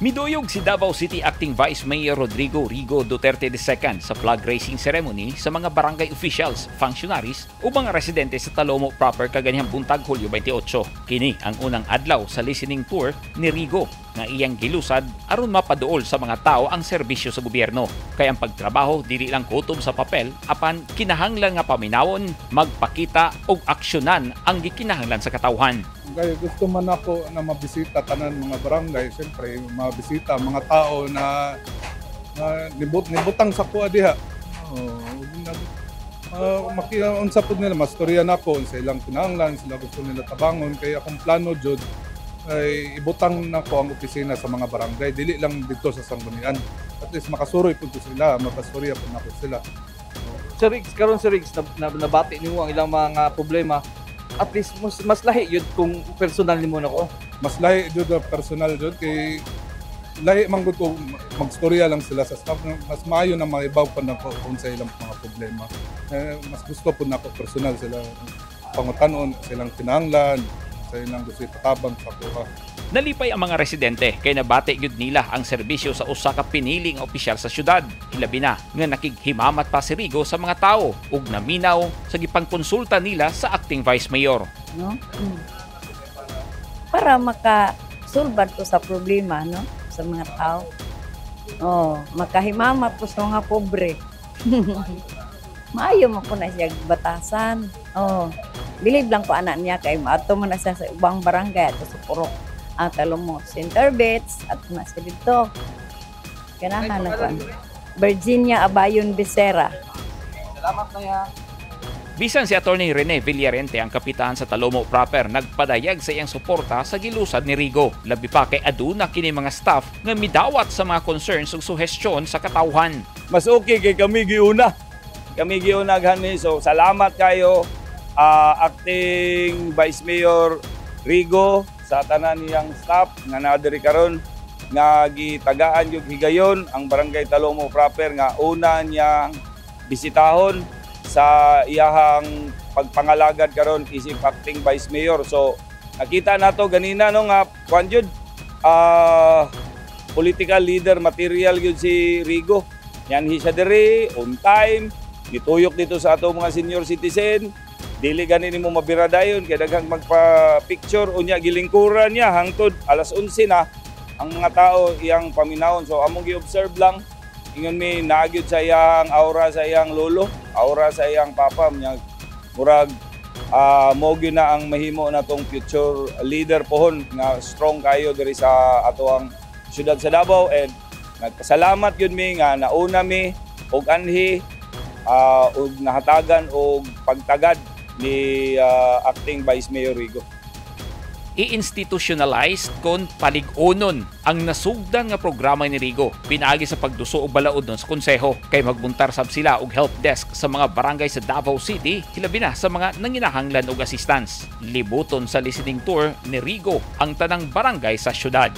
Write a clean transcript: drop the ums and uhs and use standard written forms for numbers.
Miduyog si Davao City Acting Vice Mayor Rodrigo Rigo Duterte II sa flag raising ceremony sa mga barangay officials, functionaries o mga residente sa Talomo proper kaganyang buntag Hulyo 28. Kini ang unang adlaw sa listening tour ni Rigo nga iyang gilusad aron mapaduol sa mga tao ang serbisyo sa gobyerno. Kaya ang pagtrabaho dili lang kutob sa papel apan kinahanglan nga paminawon, magpakita og aksyonan ang gikinahanglan sa katawhan. Kaya gusto man ako na mabisita tanan mga barangay, siyempre mabisita mga tao na nibutang sa kuha diha. Makiunsa po nila, mastoryan ako sa ilang kinahanglan, sila gusto nila tabangon. Kaya akong plano jud ay ibutang na ko ang opisina sa mga barangay, dili lang dito sa Sanggunian. At least makasuroy po sila, makastorya po na po sila. Sir Riggs, karon Sir Riggs, nabati niyo ang ilang mga problema. At least mas lahi yun kung personal ni mo na ko. Mas lahi jud personal jud kay lahi man gud ko magstorya lang sila sa staff. Mas maayo na maibaw pa nako kung sa ilang mga problema. Mas gusto po nako personal sila pangutanon silang kinahanglan, sa ilang gusto ipatabang sa kuha. Nalipay ang mga residente kay nabati gyud nila ang serbisyo sa usa ka piniling opisyal sa syudad. Hilabi na nga nakighimamat pa si Rigo sa mga tao ug naminaw sa gipangkonsulta nila sa acting vice mayor. No? Para makasulbad ko sa problema, no, sa mga tao. Makahimamat po sa mga pobre. Maayo mo po na siya batasan. Bilib lang ko anak niya kay maato mo na siya sa ubang barangay at sa Purok. Ang Talomo Center Beds at nasa dito. Kanahan na ko. Virginia Abayon Becerra. Salamat na yan. Bisan si Atty. Rene Villarente ang kapitan sa Talomo proper nagpadayag sa iyang suporta sa gilusad ni Rigo. Labi pa kay aduna kini mga staff nga midawat sa mga concerns ug suhestyon sa katawhan. Mas okay kay kami giuna. Kami giuna gani, so salamat kayo Acting Vice Mayor Rigo sa tanan niyang staff nga nadiri karon nga gitagaan yung higayon ang barangay Talomo proper nga una niyang bisitahon sa iyahang pagpangalagad karon isip acting vice mayor. So nakita nato ganina no nga kuan jud political leader material yun si Rigo. Yan siya diri on time, gituyok dito sa ato mga senior citizen. Dili ganin mo mabiradayon kay daghang magpa-picture unya gilingkuran niya hangtod alas 11 na ang mga tao iyang paminawon. So among gi-observe lang ingon mi nagyud sa iyang aura sa iyang lolo, aura sa iyang papa nya murag mo gyud na ang mahimo na tong future leader pohon nga strong kayo diri sa atoang syudad sa Davao. And nagpasalamat gyud mi nga nauna mi og anhi og nahatagan og pagtagad ni Acting Vice Mayor Rigo. I-institutionalized kon palig-onon ang nasugdan nga programa ni Rigo pinaagi sa pagduso og balaod nun sa konseho kay magbuntar sab sila og help desk sa mga barangay sa Davao City hilabi na sa mga nanginahanglan og assistance. Libuton sa listening tour ni Rigo ang tanang barangay sa syudad.